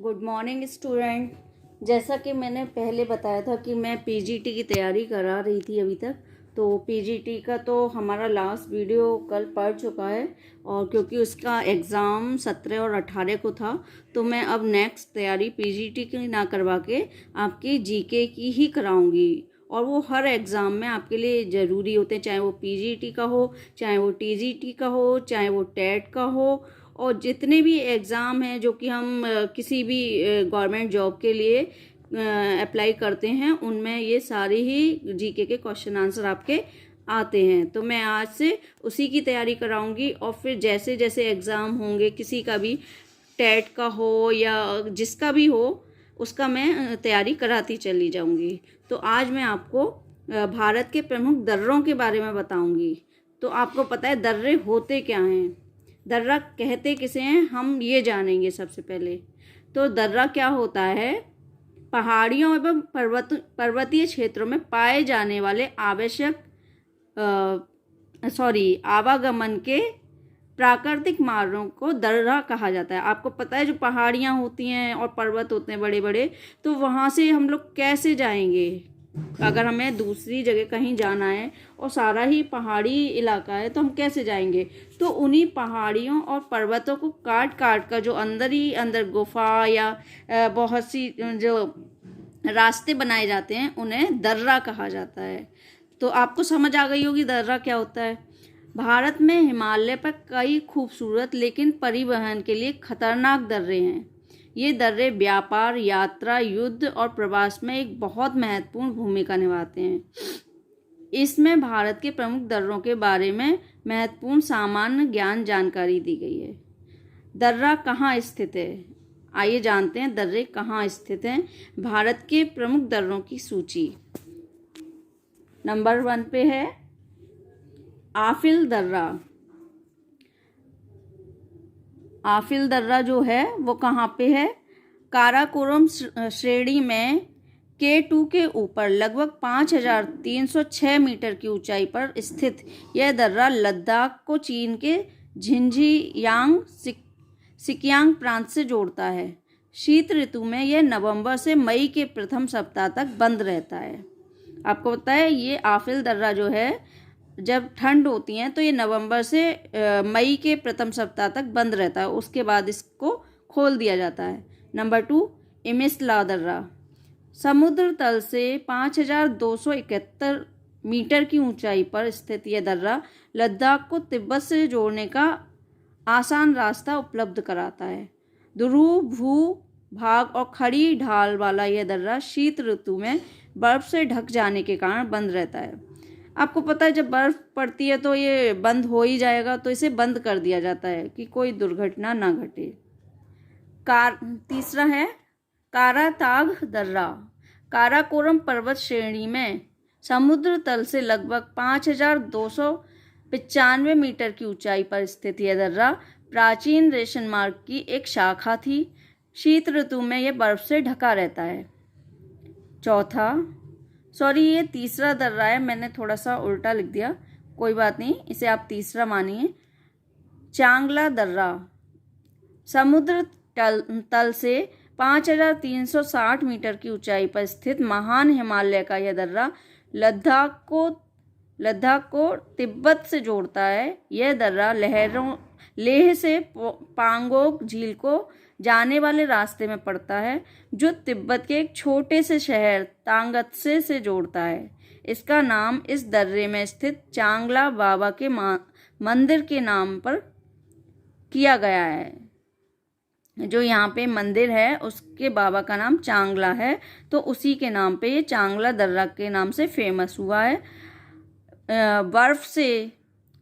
Good morning student. जैसा कि मैंने पहले बताया था कि मैं पीजीटी की तैयारी करा रही थी अभी तक, तो पीजीटी का तो हमारा लास्ट वीडियो कल पढ़ चुका है। और क्योंकि उसका एग्ज़ाम 17 और 18 को था, तो मैं अब नेक्स्ट तैयारी पीजीटी की ना करवा के आपकी जीके की ही कराऊंगी। और वो हर एग्ज़ाम में आपके लिए ज़रूरी होते हैं, चाहे वो पीजीटी का हो, चाहे वो टीजीटी का हो, चाहे वो टेट का हो। और जितने भी एग्ज़ाम हैं जो कि हम किसी भी गवर्नमेंट जॉब के लिए अप्लाई करते हैं, उनमें ये सारे ही जीके के क्वेश्चन आंसर आपके आते हैं। तो मैं आज से उसी की तैयारी कराऊंगी और फिर जैसे जैसे एग्ज़ाम होंगे, किसी का भी टेट का हो या जिसका भी हो, उसका मैं तैयारी कराती चली जाऊंगी। तो आज मैं आपको भारत के प्रमुख दर्रों के बारे में बताऊंगी। तो आपको पता है दर्रे होते क्या हैं, दर्रा कहते किसे हैं, हम ये जानेंगे सबसे पहले। तो दर्रा क्या होता है? पहाड़ियों एवं पर्वतीय क्षेत्रों में पाए जाने वाले आवागमन के प्राकृतिक मार्गों को दर्रा कहा जाता है। आपको पता है जो पहाड़ियाँ होती हैं और पर्वत होते हैं बड़े बड़े, तो वहाँ से हम लोग कैसे जाएंगे? अगर हमें दूसरी जगह कहीं जाना है और सारा ही पहाड़ी इलाका है, तो हम कैसे जाएंगे? तो उन्हीं पहाड़ियों और पर्वतों को काट काट कर जो अंदर ही अंदर गुफा या बहुत सी जो रास्ते बनाए जाते हैं, उन्हें दर्रा कहा जाता है। तो आपको समझ आ गई होगी दर्रा क्या होता है। भारत में हिमालय पर कई खूबसूरत लेकिन परिवहन के लिए खतरनाक दर्रे हैं। ये दर्रे व्यापार, यात्रा, युद्ध और प्रवास में एक बहुत महत्वपूर्ण भूमिका निभाते हैं। इसमें भारत के प्रमुख दर्रों के बारे में महत्वपूर्ण सामान्य ज्ञान जानकारी दी गई है। दर्रा कहाँ स्थित है? आइए जानते हैं दर्रे कहाँ स्थित हैं। भारत के प्रमुख दर्रों की सूची। नंबर 1 पे है आफिल दर्रा। आफिल दर्रा जो है वो कहाँ पे है? काराकोरम श्रेणी में K2 के ऊपर लगभग 5306 मीटर की ऊंचाई पर स्थित यह दर्रा लद्दाख को चीन के झिंजियांग सिकियांग प्रांत से जोड़ता है। शीत ऋतु में यह नवंबर से मई के प्रथम सप्ताह तक बंद रहता है। आपको पता है ये आफिल दर्रा जो है, जब ठंड होती है तो ये नवंबर से मई के प्रथम सप्ताह तक बंद रहता है, उसके बाद इसको खोल दिया जाता है। नंबर 2 इमिसला दर्रा। समुद्र तल से 5271 मीटर की ऊंचाई पर स्थित यह दर्रा लद्दाख को तिब्बत से जोड़ने का आसान रास्ता उपलब्ध कराता है। ध्रुव भू भाग और खड़ी ढाल वाला यह दर्रा शीत ऋतु में बर्फ से ढक जाने के कारण बंद रहता है। आपको पता है जब बर्फ पड़ती है तो ये बंद हो ही जाएगा, तो इसे बंद कर दिया जाता है कि कोई दुर्घटना ना घटे। तीसरा है काराताग दर्रा। काराकोरम पर्वत श्रेणी में समुद्र तल से लगभग 5295 मीटर की ऊंचाई पर स्थित यह दर्रा प्राचीन रेशम मार्ग की एक शाखा थी। शीत ऋतु में यह बर्फ से ढका रहता है। ये तीसरा दर्रा है, मैंने थोड़ा सा उल्टा लिख दिया, कोई बात नहीं, इसे आप तीसरा मानिए। चांगला दर्रा। समुद्र तल से 5360 मीटर की ऊंचाई पर स्थित महान हिमालय का यह दर्रा लद्दाख को तिब्बत से जोड़ता है। यह दर्रा लेह से पांगोंग झील को जाने वाले रास्ते में पड़ता है, जो तिब्बत के एक छोटे से शहर तांगत्से से जोड़ता है। इसका नाम इस दर्रे में स्थित चांगला बाबा के मंदिर के नाम पर किया गया है। जो यहाँ पे मंदिर है उसके बाबा का नाम चांगला है, तो उसी के नाम पे ये चांगला दर्रा के नाम से फेमस हुआ है। बर्फ से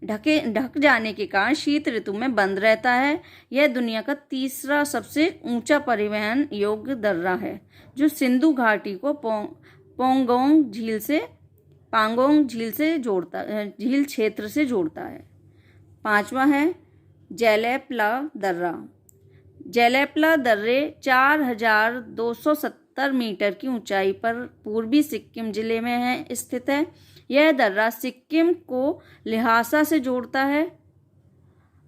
ढक जाने के कारण शीत ऋतु में बंद रहता है। यह दुनिया का तीसरा सबसे ऊंचा परिवहन योग्य दर्रा है, जो सिंधु घाटी को पांगोंग झील क्षेत्र से जोड़ता है। 5वां है जेलेपला दर्रा। जेलेपला दर्रे 4270 मीटर की ऊंचाई पर पूर्वी सिक्किम जिले में स्थित है। यह दर्रा सिक्किम को ल्हासा से जोड़ता है।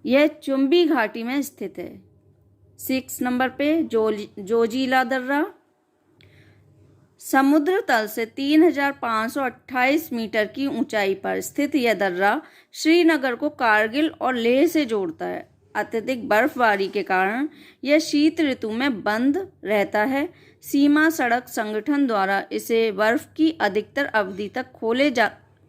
यह चुम्बी घाटी में स्थित है। 6 नंबर पे जोजिला दर्रा। समुद्र तल से 3,528 मीटर की ऊंचाई पर स्थित यह दर्रा श्रीनगर को कारगिल और लेह से जोड़ता है। अत्यधिक बर्फबारी के कारण यह शीत ऋतु में बंद रहता है। सीमा सड़क संगठन द्वारा इसे बर्फ की अधिकतर अवधि तक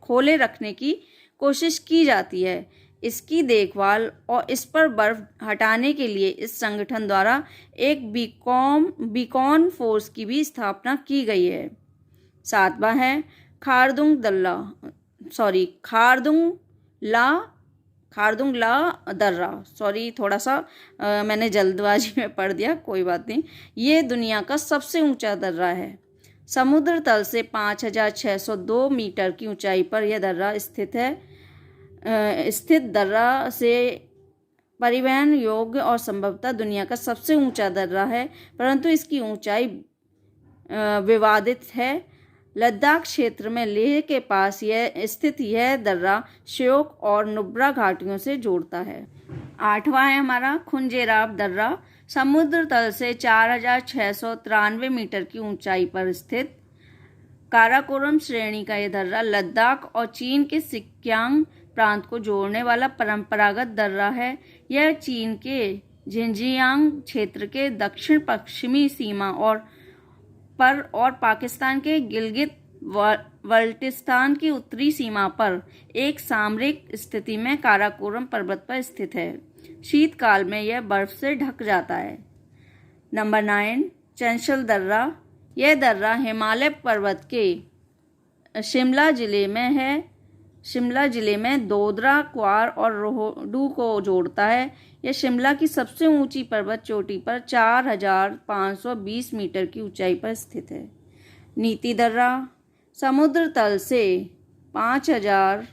खोले रखने की कोशिश की जाती है। इसकी देखभाल और इस पर बर्फ हटाने के लिए इस संगठन द्वारा एक बीकॉन फोर्स की भी स्थापना की गई है। 7वां है खारदुंगला दर्रा। थोड़ा सा मैंने जल्दबाजी में पढ़ दिया, कोई बात नहीं। ये दुनिया का सबसे ऊंचा दर्रा है। समुद्र तल से 5,602 मीटर की ऊंचाई पर यह दर्रा स्थित दर्रा से परिवहन योग्य और संभवतः दुनिया का सबसे ऊंचा दर्रा है, परंतु इसकी ऊंचाई विवादित है। लद्दाख क्षेत्र में लेह के पास स्थित यह दर्रा श्योक और नुब्रा घाटियों से जोड़ता है। 8वां है हमारा खुंजेराब दर्रा। समुद्र तल से 4,693 मीटर की ऊंचाई पर स्थित काराकोरम श्रेणी का यह दर्रा लद्दाख और चीन के सिक्यांग प्रांत को जोड़ने वाला परंपरागत दर्रा है। यह चीन के झिंजियांग क्षेत्र के दक्षिण पश्चिमी सीमा और पाकिस्तान के गिलगित बल्टिस्तान की उत्तरी सीमा पर एक सामरिक स्थिति में काराकोरम पर्वत पर स्थित है। शीतकाल में यह बर्फ से ढक जाता है। नंबर 9 चंशल दर्रा। यह दर्रा हिमालय पर्वत के शिमला जिले में दोदरा, क्वार और रोहडू को जोड़ता है। यह शिमला की सबसे ऊंची पर्वत चोटी पर 4,520 मीटर की ऊंचाई पर स्थित है। नीति दर्रा। समुद्र तल से 5,000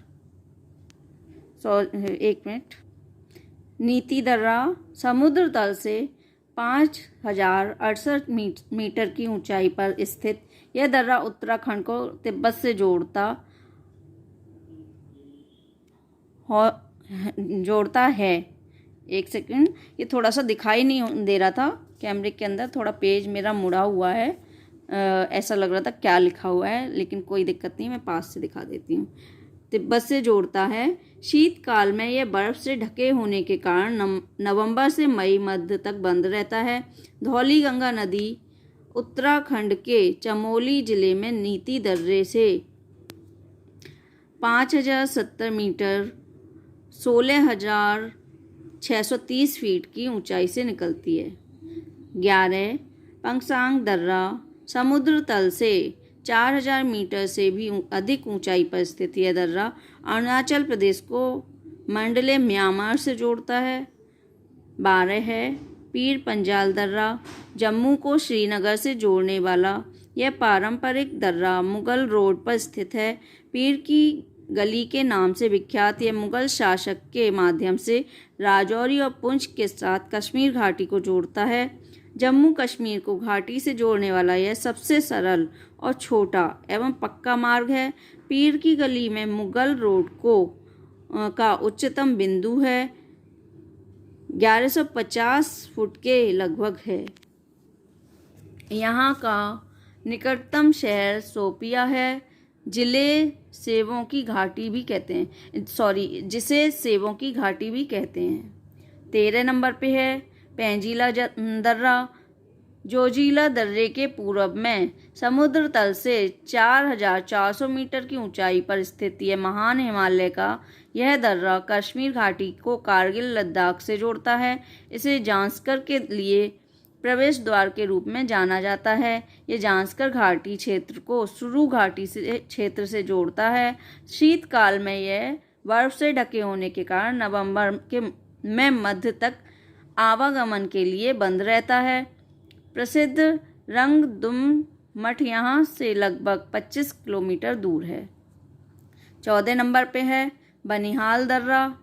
नीति दर्रा समुद्र तल से 5,068 मीटर की ऊंचाई पर स्थित यह दर्रा उत्तराखंड को तिब्बत से जोड़ता है। एक सेकंड, ये थोड़ा सा दिखाई नहीं दे रहा था कैमरे के अंदर, थोड़ा पेज मेरा मुड़ा हुआ है, ऐसा लग रहा था क्या लिखा हुआ है, लेकिन कोई दिक्कत नहीं, मैं पास से दिखा देती हूँ। तिब्बत से जोड़ता है। शीतकाल में यह बर्फ से ढके होने के कारण नवंबर से मई मध्य तक बंद रहता है। धौली गंगा नदी उत्तराखंड के चमोली जिले में नीति दर्रे से 5,070 मीटर 16,630 फीट की ऊंचाई से निकलती है। 11 पंगसांग दर्रा। समुद्र तल से 4,000 मीटर से भी अधिक ऊंचाई पर स्थित यह दर्रा अरुणाचल प्रदेश को मंडले म्यांमार से जोड़ता है। 12 है पीर पंजाल दर्रा। जम्मू को श्रीनगर से जोड़ने वाला यह पारंपरिक दर्रा मुगल रोड पर स्थित है। पीर की गली के नाम से विख्यात यह मुगल शासक के माध्यम से राजौरी और पुंछ के साथ कश्मीर घाटी को जोड़ता है। जम्मू कश्मीर को घाटी से जोड़ने वाला यह सबसे सरल और छोटा एवं पक्का मार्ग है। पीर की गली में मुगल रोड का उच्चतम बिंदु है, 1150 फुट के लगभग है। यहाँ का निकटतम शहर सोपिया है, जिसे सेबों की घाटी भी कहते हैं। 13 नंबर पे है पेंजिला दर्रा। जोजिला दर्रे के पूर्व में समुद्र तल से 4,400 मीटर की ऊंचाई पर स्थित यह महान हिमालय का यह दर्रा कश्मीर घाटी को कारगिल लद्दाख से जोड़ता है। इसे जांस्कर के लिए प्रवेश द्वार के रूप में जाना जाता है। यह जांस्कर घाटी क्षेत्र को सुरू घाटी क्षेत्र से जोड़ता है। शीतकाल में यह बर्फ से ढके होने के कारण नवंबर में मध्य तक आवागमन के लिए बंद रहता है। प्रसिद्ध रंगदुम मठ यहाँ से लगभग 25 किलोमीटर दूर है। 14 नंबर पे है बनिहाल दर्रा।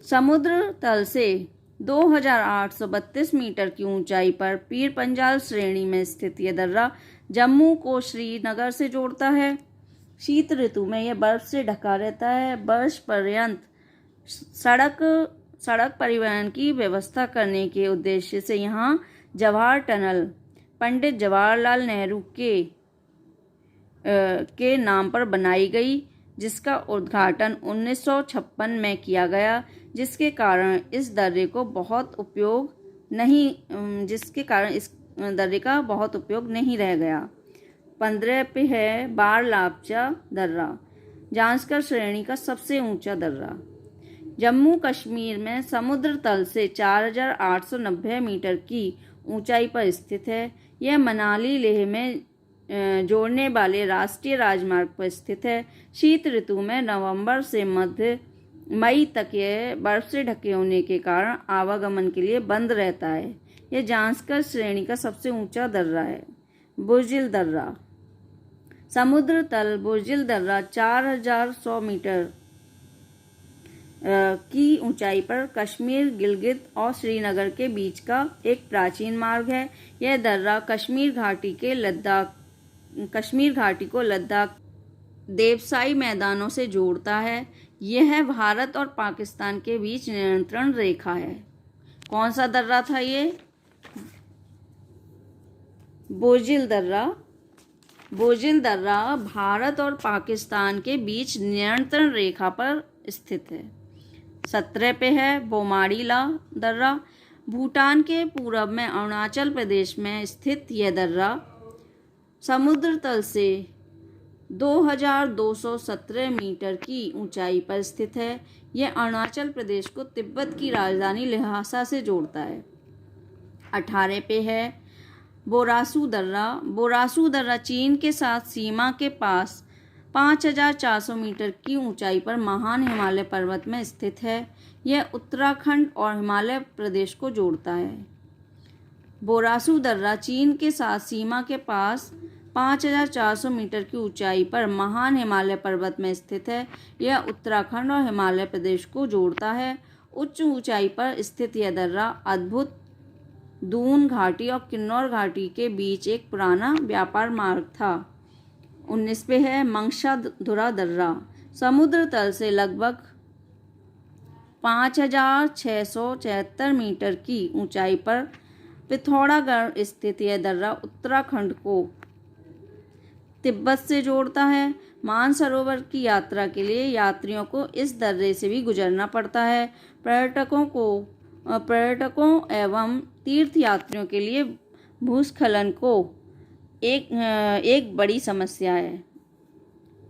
समुद्र तल से 2,832 मीटर की ऊंचाई पर पीर पंजाल श्रेणी में स्थित यह दर्रा जम्मू को श्रीनगर से जोड़ता है। शीत ऋतु में यह बर्फ से ढका रहता है। वर्ष पर्यंत सड़क सड़क परिवहन की व्यवस्था करने के उद्देश्य से यहाँ जवाहर टनल पंडित जवाहरलाल नेहरू के नाम पर बनाई गई, जिसका उद्घाटन 1956 में किया गया, जिसके कारण इस दर्रे का बहुत उपयोग नहीं रह गया। 15 पे है बारलापचा दर्रा, जांस्कर श्रेणी का सबसे ऊंचा दर्रा। जम्मू कश्मीर में समुद्र तल से 4890 मीटर की ऊंचाई पर स्थित है। यह मनाली लेह में जोड़ने वाले राष्ट्रीय राजमार्ग पर स्थित है। शीत ऋतु में नवंबर से मध्य मई तक यह बर्फ से ढके होने के कारण आवागमन के लिए बंद रहता है। यह जांस्कर श्रेणी का सबसे ऊंचा दर्रा है। बुर्जिल दर्रा, समुद्र तल बुर्जिल दर्रा 4100 मीटर की ऊंचाई पर कश्मीर, गिलगित और श्रीनगर के बीच का एक प्राचीन मार्ग है। यह दर्रा कश्मीर घाटी को लद्दाख देवसाई मैदानों से जोड़ता है। यह भारत और पाकिस्तान के बीच नियंत्रण रेखा है। कौन सा दर्रा था ये? बोजिल दर्रा। बोजिल दर्रा भारत और पाकिस्तान के बीच नियंत्रण रेखा पर स्थित है। 17 पे है बोमाडीला दर्रा, भूटान के पूरब में अरुणाचल प्रदेश में स्थित यह दर्रा समुद्र तल से 2217 मीटर की ऊंचाई पर स्थित है। यह अरुणाचल प्रदेश को तिब्बत की राजधानी ल्हासा से जोड़ता है। 18 पे है बोरासू दर्रा। बोरासू दर्रा चीन के साथ सीमा के पास 5400 मीटर की ऊंचाई पर महान हिमालय पर्वत में स्थित है। यह उत्तराखंड और हिमाचल प्रदेश को जोड़ता है। बोरासू दर्रा चीन के साथ सीमा के पास 5400 मीटर की ऊंचाई पर महान हिमालय पर्वत में स्थित है। यह उत्तराखंड और हिमाचल प्रदेश को जोड़ता है। उच्च ऊंचाई पर स्थित यह दर्रा अद्भुत दून घाटी और किन्नौर घाटी के बीच एक पुराना व्यापार मार्ग था। 19 पे है मंगशाधुरा दर्रा, समुद्र तल से लगभग 5673 मीटर की ऊंचाई पर पिथौरागढ़ स्थित यह दर्रा उत्तराखंड को तिब्बत से जोड़ता है। मानसरोवर की यात्रा के लिए यात्रियों को इस दर्रे से भी गुजरना पड़ता है। पर्यटकों एवं तीर्थयात्रियों के लिए भूस्खलन को एक बड़ी समस्या है।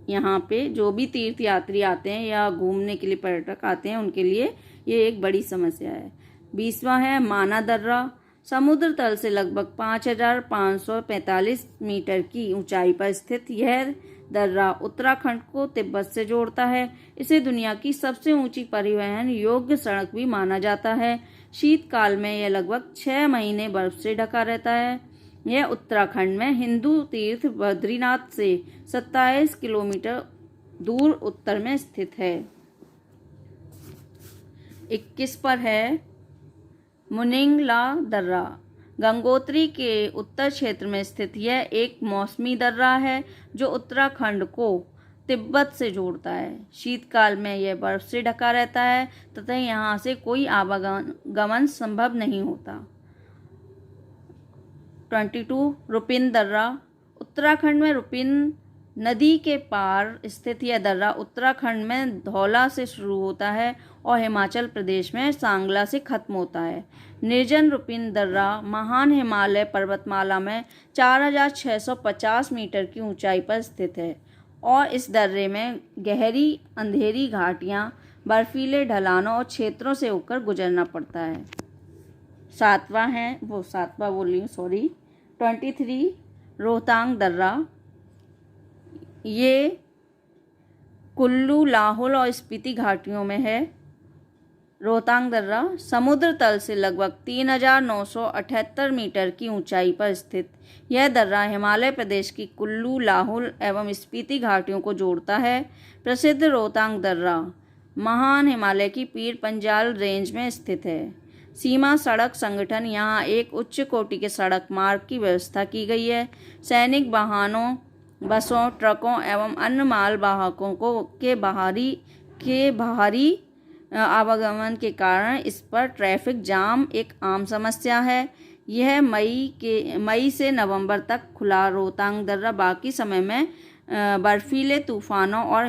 यहाँ पे जो भी तीर्थयात्री आते हैं या घूमने के लिए पर्यटक आते हैं उनके लिए ये एक बड़ी समस्या है। 20वां है माना दर्रा, समुद्र तल से लगभग 5545 मीटर की ऊंचाई पर स्थित यह दर्रा उत्तराखंड को तिब्बत से जोड़ता है। इसे दुनिया की सबसे ऊंची परिवहन योग्य सड़क भी माना जाता है। शीतकाल में यह लगभग 6 महीने बर्फ से ढका रहता है। यह उत्तराखंड में हिंदू तीर्थ बद्रीनाथ से 27 किलोमीटर दूर उत्तर में स्थित है। 21 पर है मुनिंगला दर्रा, गंगोत्री के उत्तर क्षेत्र में स्थित यह एक मौसमी दर्रा है जो उत्तराखंड को तिब्बत से जोड़ता है। शीतकाल में यह बर्फ से ढका रहता है तथा यहाँ से कोई आवागमन संभव नहीं होता। 22 रुपिन दर्रा, उत्तराखंड में रुपिन नदी के पार स्थित यह दर्रा उत्तराखंड में धौला से शुरू होता है और हिमाचल प्रदेश में सांगला से खत्म होता है। निर्जन रुपिन दर्रा महान हिमालय पर्वतमाला में 4650 मीटर की ऊंचाई पर स्थित है और इस दर्रे में गहरी अंधेरी घाटियां, बर्फीले ढलानों और क्षेत्रों से होकर गुजरना पड़ता है। 23 रोहतांग दर्रा, ये कुल्लू, लाहौल और स्पीति घाटियों में है। रोहतांग दर्रा समुद्र तल से लगभग 3978 मीटर की ऊंचाई पर स्थित यह दर्रा हिमाचल प्रदेश की कुल्लू, लाहौल एवं स्पीति घाटियों को जोड़ता है। प्रसिद्ध रोहतांग दर्रा महान हिमालय की पीर पंजाल रेंज में स्थित है। सीमा सड़क संगठन यहाँ एक उच्च कोटि के सड़क मार्ग की व्यवस्था की गई है। सैनिक वाहनों, बसों, ट्रकों एवं अन्य माल वाहकों के बाहरी आवागमन के कारण इस पर ट्रैफिक जाम एक आम समस्या है। यह मई से नवंबर तक खुला रोहतांग दर्रा बाकी समय में बर्फीले तूफानों और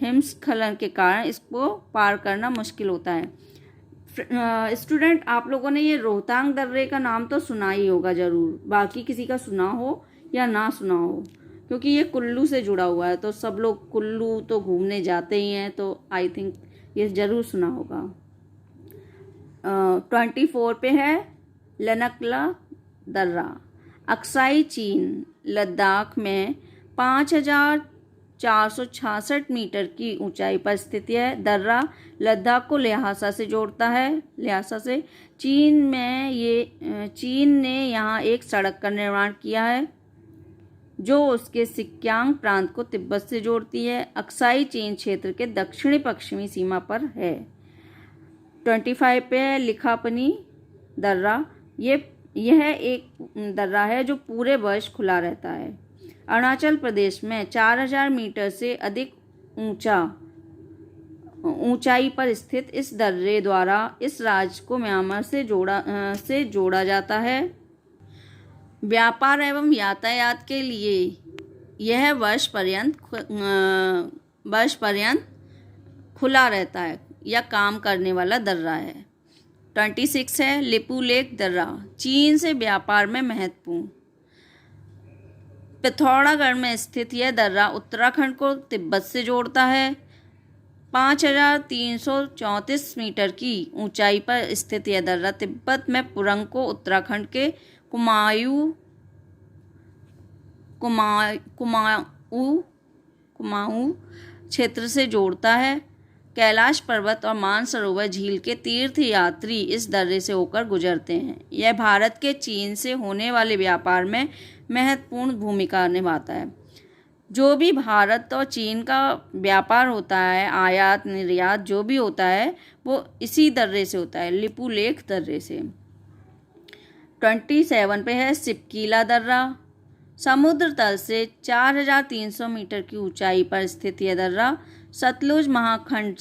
हिमस्खलन के कारण इसको पार करना मुश्किल होता है। स्टूडेंट, आप लोगों ने ये रोहतांग दर्रे का नाम तो सुना ही होगा ज़रूर, बाकी किसी का सुना हो या ना सुना हो, क्योंकि ये कुल्लू से जुड़ा हुआ है, तो सब लोग कुल्लू तो घूमने जाते ही हैं, तो आई थिंक ये ज़रूर सुना होगा। 24 पे है लनकला दर्रा। अक्साई चीन लद्दाख में 5466 मीटर की ऊंचाई पर स्थित है। दर्रा लद्दाख को ल्हासा से जोड़ता है। ल्हासा से चीन ने यहाँ एक सड़क का निर्माण किया है जो उसके सिक्यांग प्रांत को तिब्बत से जोड़ती है। अक्साई चीन क्षेत्र के दक्षिणी पश्चिमी सीमा पर है। 25 पे है लिखापनी दर्रा। यह एक दर्रा है जो पूरे वर्ष खुला रहता है। अरुणाचल प्रदेश में 4000 मीटर से अधिक ऊंचाई पर स्थित इस दर्रे द्वारा इस राज्य को म्यांमार से जोड़ा जाता है। व्यापार एवं यातायात के लिए यह वर्ष पर्यंत खुला रहता है या काम करने वाला दर्रा है। 26 है लिपुलेख दर्रा। चीन से व्यापार में महत्वपूर्ण। पिथौरागढ़ में स्थित यह दर्रा उत्तराखंड को तिब्बत से जोड़ता है। 5334 मीटर की ऊंचाई पर स्थित यह दर्रा तिब्बत में पुरंग को उत्तराखंड के कुमाऊं क्षेत्र से जोड़ता है। कैलाश पर्वत और मानसरोवर झील के तीर्थ यात्री इस दर्रे से होकर गुजरते हैं। यह भारत के चीन से होने वाले व्यापार में महत्वपूर्ण भूमिका निभाता है। जो भी भारत और चीन का व्यापार होता है, आयात निर्यात जो भी होता है, वो इसी दर्रे से होता है, लिपुलेख दर्रे से। 27 पे है सिपकीला दर्रा। समुद्र तल से 4300 मीटर की ऊंचाई पर स्थित यह दर्रा सतलुज महाखड़ू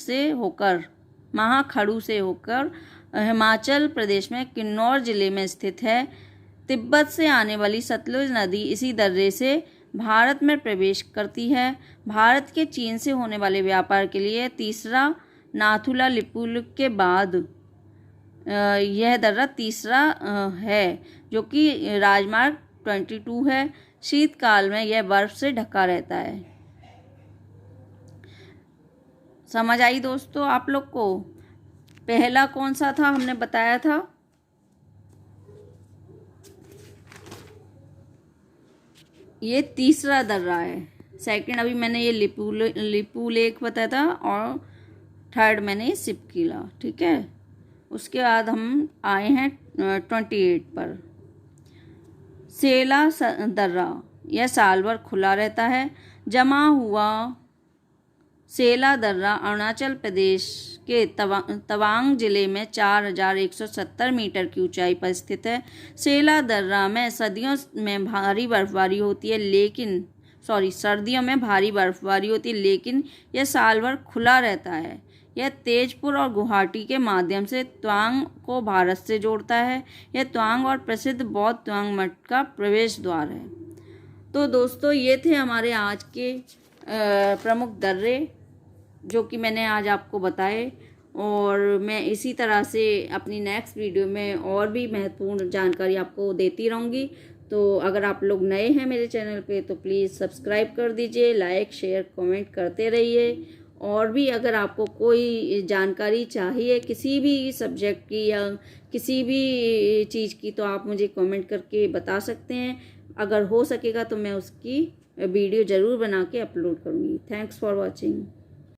से होकर हिमाचल प्रदेश में किन्नौर जिले में स्थित है। तिब्बत से आने वाली सतलुज नदी इसी दर्रे से भारत में प्रवेश करती है। भारत के चीन से होने वाले व्यापार के लिए तीसरा नाथुला लिपुलेख के बाद यह दर्रा तीसरा है, जो कि राजमार्ग 22 है। शीतकाल में यह बर्फ से ढका रहता है। समझ आई दोस्तों आप लोग को? पहला कौन सा था हमने बताया था? ये तीसरा दर्रा है। सेकंड अभी मैंने ये लिपुलेख बताया था और थर्ड मैंने सिपकीला, ठीक है। उसके बाद हम आए हैं 28 पर सेला दर्रा। यह साल भर खुला रहता है। जमा हुआ सेला दर्रा अरुणाचल प्रदेश के तवांग जिले में 4170 मीटर की ऊंचाई पर स्थित है। सेला दर्रा में सर्दियों में भारी बर्फबारी होती है, लेकिन यह साल भर खुला रहता है। यह तेजपुर और गुवाहाटी के माध्यम से तवांग को भारत से जोड़ता है। यह तवांग और प्रसिद्ध बौद्ध तवांग मठ का प्रवेश द्वार है। तो दोस्तों, ये थे हमारे आज के प्रमुख दर्रे जो कि मैंने आज आपको बताए, और मैं इसी तरह से अपनी नेक्स्ट वीडियो में और भी महत्वपूर्ण जानकारी आपको देती रहूँगी। तो अगर आप लोग नए हैं मेरे चैनल पे तो प्लीज़ सब्सक्राइब कर दीजिए, लाइक शेयर कमेंट करते रहिए। और भी अगर आपको कोई जानकारी चाहिए किसी भी सब्जेक्ट की या किसी भी चीज़ की, तो आप मुझे कमेंट करके बता सकते हैं। अगर हो सकेगा तो मैं उसकी वीडियो ज़रूर बना के अपलोड करूँगी। Thanks for watching.